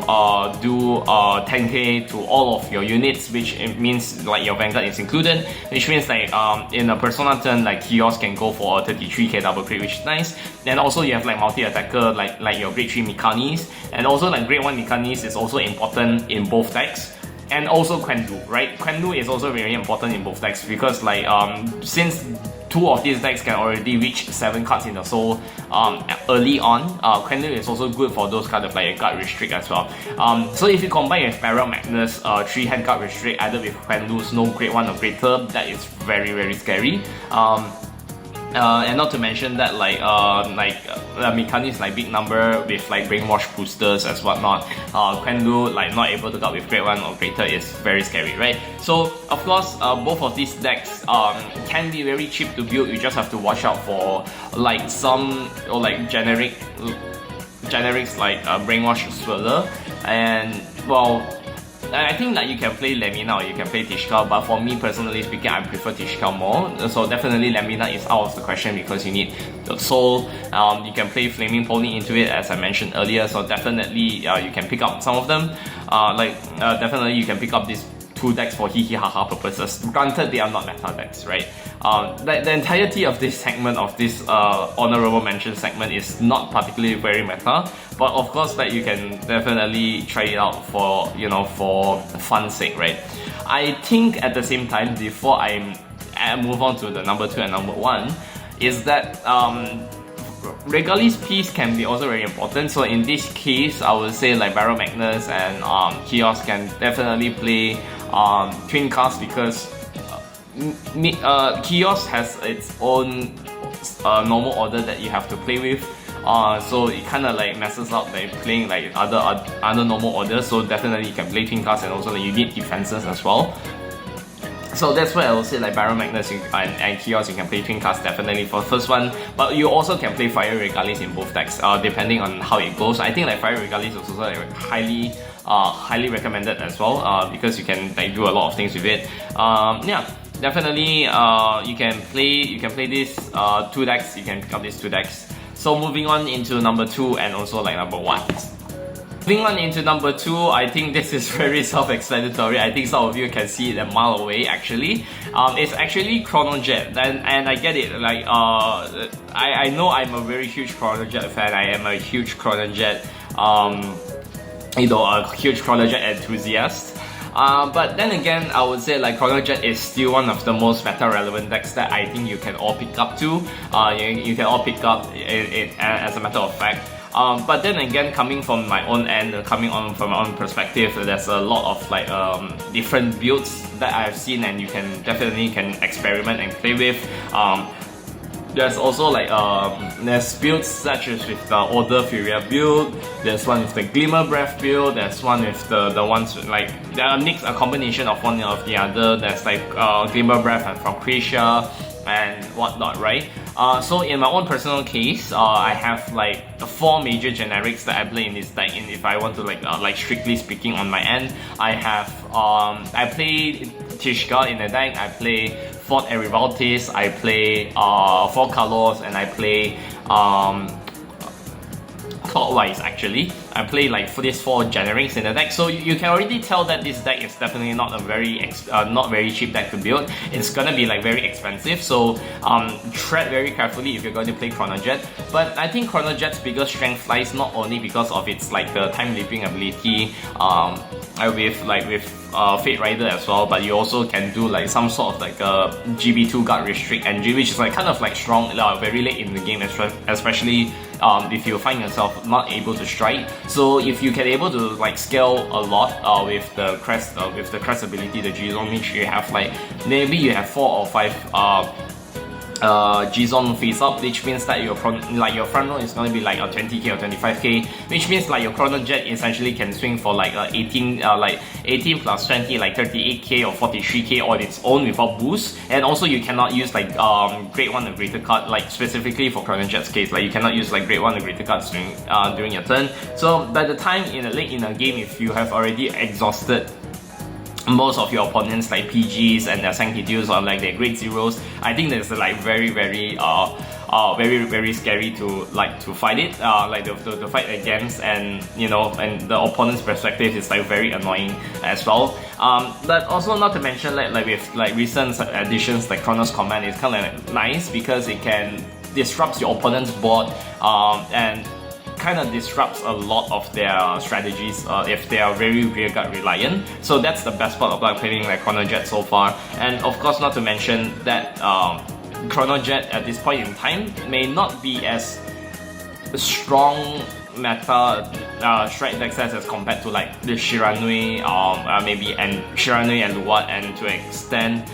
do 10k to all of your units, which means like your Vanguard is included, which means like in a Persona turn, like Chaos can go for a 33k double crit, which is nice. And also you have like multi-attacker like your Grade 3 Mikanis, and also like Grade 1 Mikanis is also important in both decks. And also Quendu, right? Quendu is also very important in both decks because like since two of these decks can already reach 7 cards in the soul early on, Quendu is also good for those kind of like a guard restrict as well. So if you combine with Barrel Magnus 3-hand guard restrict added with Quendu's no Grade 1 or greater, that is very very scary. And not to mention that Mikani's like big number with like brainwash boosters as whatnot. Quendu like not able to guard with grade 1 or greater is very scary, right? So of course both of these decks can be very cheap to build. You just have to watch out for like some or like generics like brainwash swirler, and well, I think that you can play Lamina or you can play Tishka, but for me personally speaking, I prefer Tishka more. So definitely Lamina is out of the question because you need the soul. You can play Flaming Pony into it as I mentioned earlier, so definitely you can pick up some of them. Definitely you can pick up these two decks for hee haha purposes. Granted, they are not meta decks, right? The entirety of this segment, of this honorable mention segment, is not particularly very meta, but of course that you can definitely try it out for, you know, for fun's sake, right? I think at the same time, before I move on to the number 2 and number 1, is that Regali's piece can be also very important. So in this case, I would say like Barrel Magnus and Chaos can definitely play twin cast because Chaos has its own normal order that you have to play with. So it kind of like messes up like playing like other normal orders. So definitely you can play twin cast, and also like, you need defenses as well. So that's why I would say like Barrel Magnus and Chaos, you can play twin cast definitely for the first one, but you also can play Fire Regalis in both decks depending on how it goes. I think like Fire Regalis is also like highly recommended as well because you can like do a lot of things with it. Yeah, definitely you can play these two decks. You can pick up these two decks. So moving on into number 2 and also like number 1. Moving on into number 2, I think this is very self-explanatory. I think some of you can see it a mile away actually. It's actually Chrono Jet, and I get it. Like I know I'm a very huge Chrono Jet fan. I am a huge Chrono Jet, a huge Chrono Jet enthusiast. But then again, I would say like Chrono Jet is still one of the most meta relevant decks that I think you can all pick up to. You can all pick up it as a matter of fact. But then again, coming from my own end, coming on from my own perspective, there's a lot of like different builds that I've seen, and you can definitely experiment and play with. There's also like there's builds such as with the Order Furia build. There's one with the Glimmer Breath build. There's one with the ones with, like there are a combination of one of the other. There's like Glimmer Breath and from Krisha and whatnot, right? So in my own personal case, I have like 4 major generics that I play in this deck. And if I want to like strictly speaking on my end, I have I play Tishka in the deck. I play Fort Erivaltis. I play 4 Kalos, and I play clockwise actually. I play like for these 4 generics in the deck, so you can already tell that this deck is definitely not a not very cheap deck to build. It's gonna be like very expensive, so tread very carefully if you're going to play Chrono Jet. But I think Chrono Jet's biggest strength lies not only because of its like the time leaping ability with Fate Rider as well, but you also can do like some sort of like a GB2 guard restrict engine, which is like kind of like strong very late in the game, especially if you find yourself not able to strike. So if you can able to like scale a lot with the crest ability, the G-Zone, which you have like maybe you have 4 or 5 G-Zone face up, which means that your front row is going to be like a 20k or 25k, which means like your Chrono Jet essentially can swing for like 18 plus 20, like 38k or 43k on its own without boost. And also you cannot use like Grade 1 or greater card, like specifically for Chrono Jet's case, like you cannot use like Grade 1 or greater cards during your turn. So by the time late in the game, if you have already exhausted most of your opponents like PGs and their Sanctitudes or like their grade zeros, I think that's like very scary to fight it, like the fight against, and you know, and the opponent's perspective is like very annoying as well. But also not to mention like with like recent additions like Chronos Command is kind of nice because it can disrupt your opponent's board and kind of disrupts a lot of their strategies if they are very rearguard reliant. So that's the best part of like playing like Chrono Jet so far. And of course, not to mention that Chrono Jet at this point in time may not be as strong meta strike deck sets as compared to like the Shiranui Shiranui and Luwat, and to extend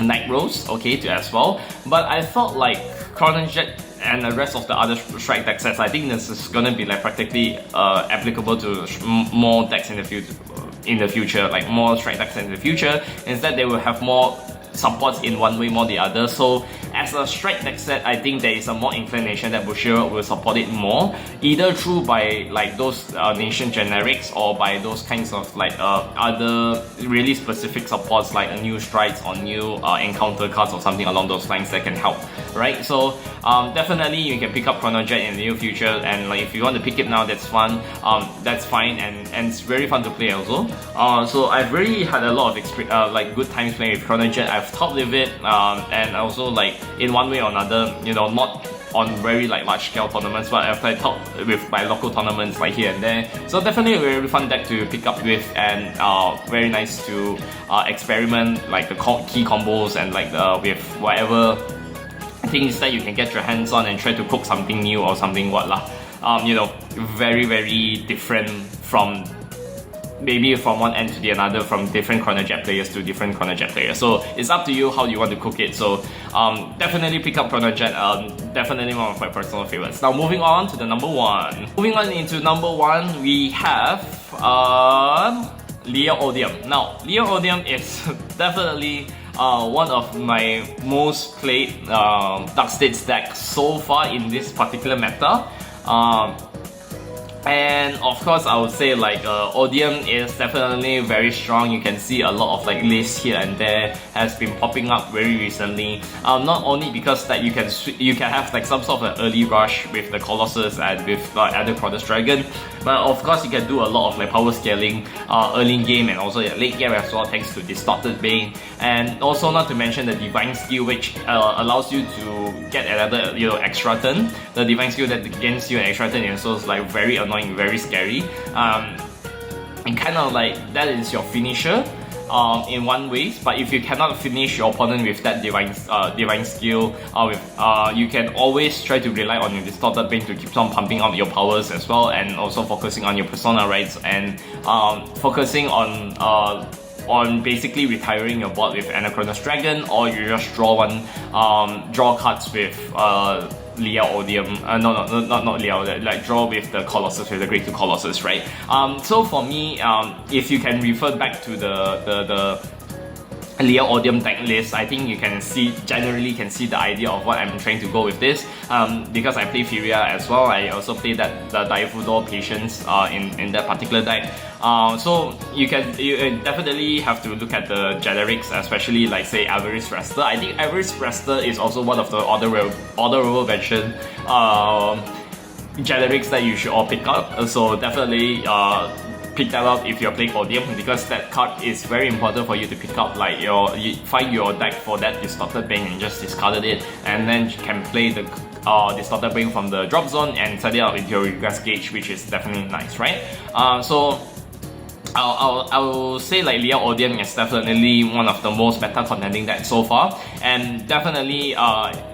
Night Rose, okay, to as well. But I felt like Chrono Jet and the rest of the other strike deck sets, I think this is gonna be like practically applicable to more decks in the future, like more strike decks in the future. Instead, they will have more supports in one way more the other. So as a strike deck set, I think there is a more inclination that Bushiroad will support it more, either through by like those nation generics or by those kinds of like other really specific supports like a new strikes or new encounter cards or something along those lines that can help, right? So definitely you can pick up Chrono Jet in the near future, and like if you want to pick it now, that's fun. That's fine, and it's very fun to play also. So I've really had a lot of like good times playing with Chrono Jet. I've topped with it, and also like in one way or another, you know, not on very like large scale tournaments, but I've played top with my local tournaments like here and there. So definitely a very fun deck to pick up with, and very nice to experiment like the key combos and like with whatever things that you can get your hands on and try to cook something new or something you know, very different from maybe from one end to the another, from different Chrono Jet players to different Chrono Jet players. So it's up to you how you want to cook it. So definitely pick up Chrono Jet, definitely one of my personal favorites. Now moving on to the number 1. Moving on into number 1, we have Leo Odium. Now Leo Odium is definitely one of my most played Dark States decks so far in this particular meta. And of course, I would say like Odium is definitely very strong. You can see a lot of like lists here and there has been popping up very recently. Not only because that you can have like some sort of an early rush with the Colossus and with other Chronos Dragon, but of course you can do a lot of like power scaling early in game and also late game as well, thanks to Distorted Bane, and also not to mention the Divine Skill, which allows you to get another extra turn. The Divine Skill that gains you an extra turn is also like very annoying, very scary, and kind of like that is your finisher in one way. But if you cannot finish your opponent with that divine skill, you can always try to rely on your Distorted Bane to keep on pumping out your powers as well, and also focusing on your persona rights and focusing on basically retiring your board with Anachronos Dragon, or you just draw cards with Leo Odium, not Leo, like draw with the Colossus, with the Great 2 Colossus, right? So for me, if you can refer back to the Leo Odium deck list, I think you can generally see the idea of what I'm trying to go with this. Because I play Furia as well, I also play the Daifudo Patience in that particular deck. So you definitely have to look at the generics, especially like say Avarice Wrestler. I think Avarice Wrestler is also one of the honorable mention generics that you should all pick up. So definitely pick that up if you're playing Odium, because that card is very important for you to pick up. Like you find your deck for that Distorted Bane and just discarded it, and then you can play the Distorted Bane from the drop zone and set it up into your Regress Gauge, which is definitely nice, right? So I will say like Liao Odium is definitely one of the most meta contending decks so far, and definitely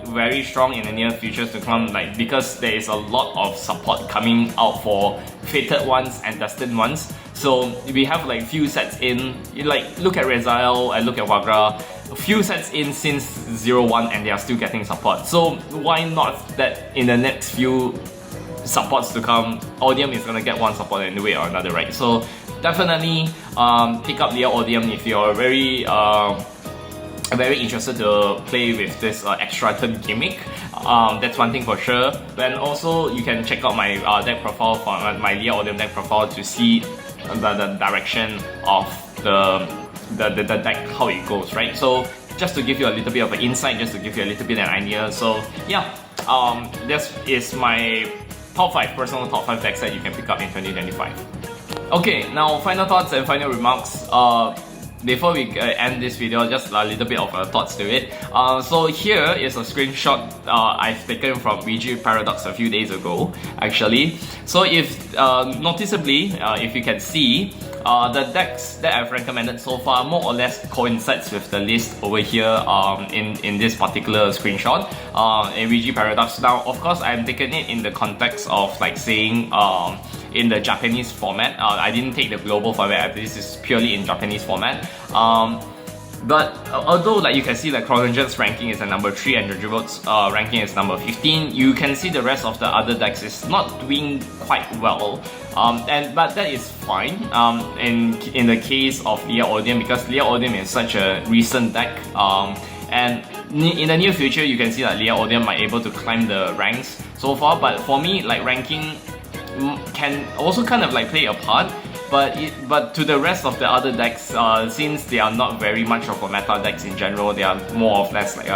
very strong in the near future to come, like because there is a lot of support coming out for Fated ones and Destined ones. So we have like few sets in, like look at Rezael and look at Wagra, a few sets in since 0-1 and they are still getting support. So why not that in the next few supports to come, Odium is gonna get one support in a way or another, right? So definitely pick up Liao Odium if you're very interested to play with this extra turn gimmick. That's one thing for sure. Then also you can check out my deck profile for my Liao Odium deck profile to see the direction of the deck, how it goes, right? So just to give you a little bit of an insight, just to give you a little bit of an idea. So yeah, this is my personal top 5 decks that you can pick up in 2025. Okay, now final thoughts and final remarks. Before we end this video, just a little bit of thoughts to it. So here is a screenshot I've taken from VG Paradox a few days ago, actually. So if noticeably, if you can see, the decks that I've recommended so far more or less coincides with the list over here in this particular screenshot in VG Paradox. Now, of course, I'm taking it in the context of like saying in the Japanese format. I didn't take the global format, this is purely in Japanese format. But although like you can see like CronoJet's ranking is at number 3 and Revolt's ranking is number 15, you can see the rest of the other decks is not doing quite well. But that is fine in the case of Liao Odium, because Liao Odium is such a recent deck. And in the near future, you can see that Liao Odium might able to climb the ranks so far. But for me, like ranking can also kind of like play a part. But to the rest of the other decks, since they are not very much of a meta decks in general, they are more or less like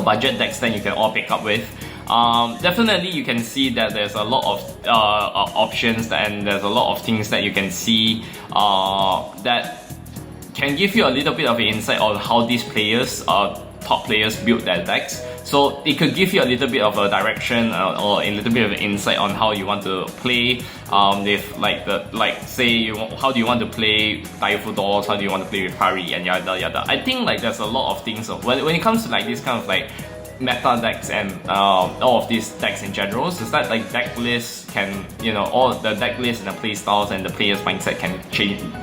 budget decks that you can all pick up with. Definitely you can see that there's a lot of options and there's a lot of things that you can see that can give you a little bit of an insight on how these players, top players, build their decks. So it could give you a little bit of a direction or a little bit of an insight on how you want to play. With how do you want to play Daifu Dolls, how do you want to play with Hari and yada yada. I think like there's a lot of things when it comes to like this kind of like meta decks and all of these decks in general, is that like deck lists can, all the deck lists and the play styles and the player's mindset can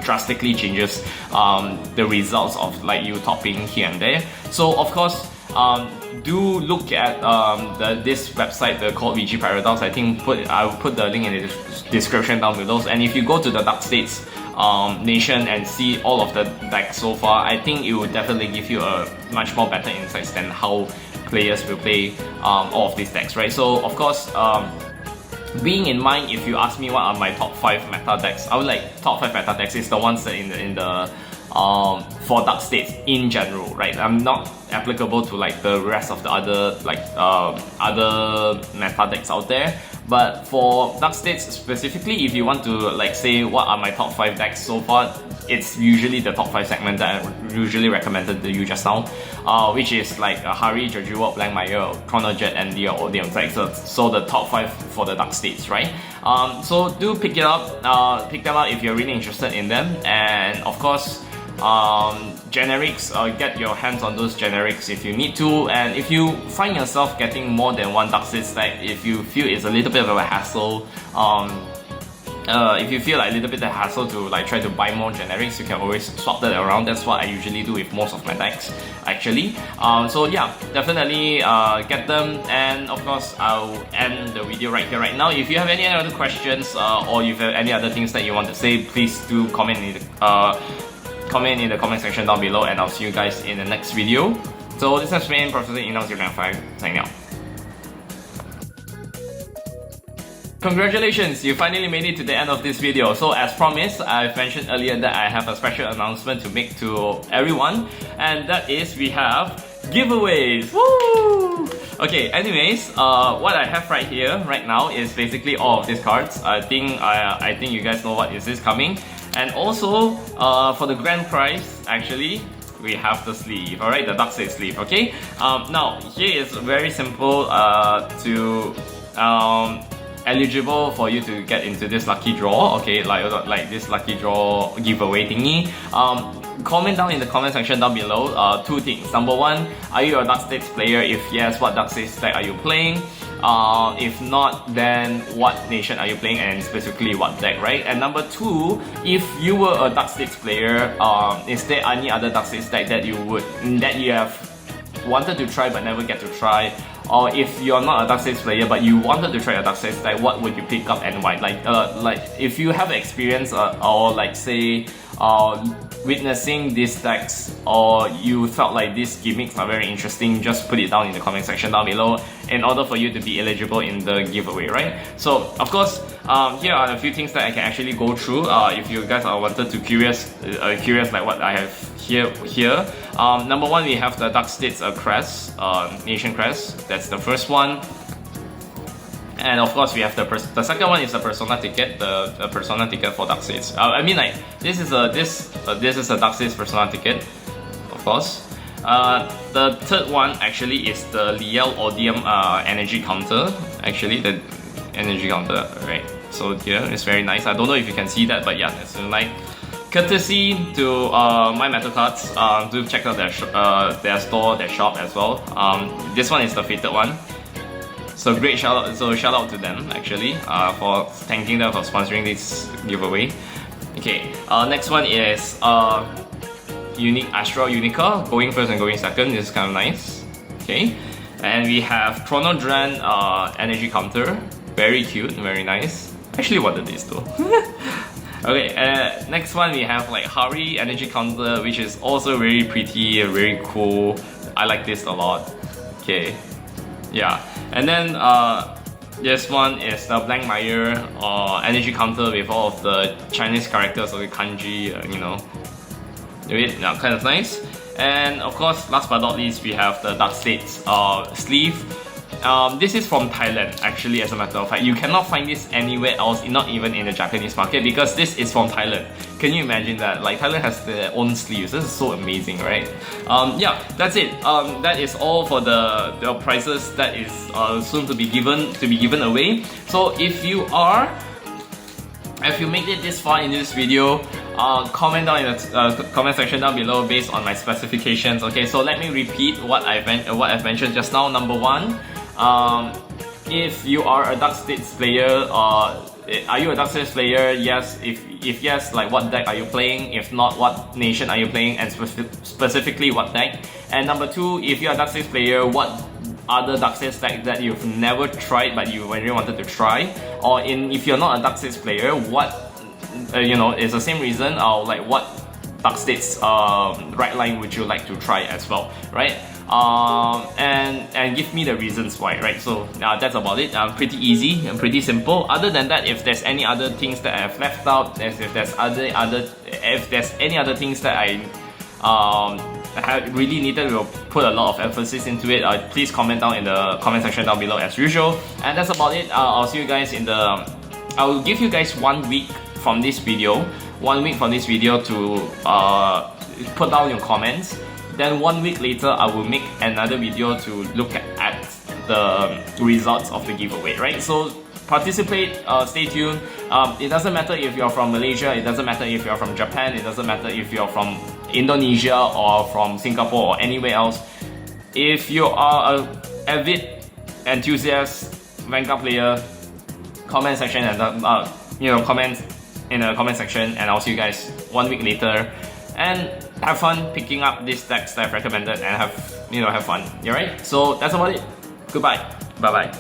drastically changes the results of like you topping here and there. So of course, do look at this website called VG Paradox. I think I'll put the link in the description down below. And if you go to the Dark States Nation and see all of the decks so far, I think it will definitely give you a much more better insights than how players will play all of these decks, right? So of course, being in mind, if you ask me what are my top 5 meta decks, I would like top 5 meta decks is the ones that in the for Dark States in general, right? I'm not applicable to like the rest of the other other meta decks out there. But for Dark States specifically, if you want to like say what are my top 5 decks so far, it's usually the top 5 segment that I usually recommended to you just now, which is like Hari, Jeju, Blankmire, ChronoJet, and Liao Odium. So the top 5 for the Dark States, right? So do pick them up if you're really interested in them, and of course, generics, get your hands on those generics if you need to. And if you find yourself getting more than one Dark States deck, if you feel it's a little bit of a hassle, if you feel like a little bit of hassle to like try to buy more generics, you can always swap that around. That's what I usually do with most of my decks, actually. So yeah, definitely get them. And of course, I'll end the video right here, right now. If you have any other questions or you have any other things that you want to say, please do comment in the comment section down below, and I'll see you guys in the next video. So this has been Professor Enox095 signing out. Congratulations, you finally made it to the end of this video. So as promised, I've mentioned earlier that I have a special announcement to make to everyone, and that is we have giveaways. Woo! Okay, anyways, what I have right here, right now, is basically all of these cards. I think you guys know what is this coming. And also, for the grand prize, actually, we have the sleeve, alright, the Darkseid sleeve, okay? Now, here is very simple to eligible for you to get into this lucky draw, okay, like this lucky draw giveaway thingy. Comment down in the comment section down below two things. Number one, are you a Darkseid player? If yes, what Darkseid deck are you playing? If not, then what nation are you playing and specifically what deck, right? And number two, if you were a Darkseid player, is there any other Darkseid deck that you have wanted to try but never get to try? Or if you're not a Darkseid player but you wanted to try a Darkseid deck, what would you pick up and why? Like if you have experience or like say witnessing these decks, or you felt like these gimmicks are very interesting, just put it down in the comment section down below in order for you to be eligible in the giveaway, right? So of course, here are a few things that I can actually go through if you guys are wanted to curious like what I have here. Number one, we have the Darkseid crest, nation crest. That's the first one. And of course, we have the second one is the Persona ticket, the Persona ticket for Darkseid. I mean, like this is a Darkseid Persona ticket, of course. The third one actually is the Liel Odium energy counter. Actually, the energy counter, right? So here it's very nice. I don't know if you can see that, but yeah, it's like courtesy to My Metal Cards. Do check out their store, their shop as well. This one is the fated one. So shout out to them actually for thanking them for sponsoring this giveaway. Okay, next one is Unique Astral Unica, going first and going second. This is kind of nice. Okay, and we have Chronodran energy counter, very cute, very nice. Actually wanted this too. Okay, next one we have like Hari energy counter, which is also very pretty, very cool. I like this a lot. Okay. Yeah, and then this one is the Blankmeyer energy counter with all of the Chinese characters or the kanji, you know, kind of nice. And of course, last but not least, we have the Darkseid sleeve. This is from Thailand, actually, as a matter of fact. You cannot find this anywhere else, not even in the Japanese market, because this is from Thailand. Can you imagine that? Like, Thailand has their own sleeves. This is so amazing, right? Yeah, that's it. That is all for the prizes that is soon to be given away. So if you made it this far in this video, comment down in the comment section down below based on my specifications. Okay, so let me repeat what I've mentioned just now. Number one, if you are a Darkseid player, are you a Darkseid player? Yes. If yes, like what deck are you playing? If not, what nation are you playing, and specifically what deck? And number two, if you're a Darkseid player, what other Darkseid deck that you've never tried but you really wanted to try? Or if you're not a Darkseid player, what it's the same reason, or like what Darkseid's right line would you like to try as well, right? And give me the reasons why, right? So that's about it. Pretty easy and pretty simple. Other than that, if there's any other things that I've left out, if there's any other things that I really needed to put a lot of emphasis into it, please comment down in the comment section down below as usual. And that's about it. I'll see you guys I will give you guys 1 week from this video. 1 week from this video to put down your comments. Then 1 week later, I will make another video to look at the results of the giveaway, right? So participate, stay tuned. It doesn't matter if you're from Malaysia, it doesn't matter if you're from Japan, it doesn't matter if you're from Indonesia or from Singapore or anywhere else. If you are an avid enthusiast Vanguard player, comment section and comment in the comment section, and I'll see you guys 1 week later. And have fun picking up these decks that I've recommended, and have fun. Alright? So that's about it. Goodbye. Bye bye.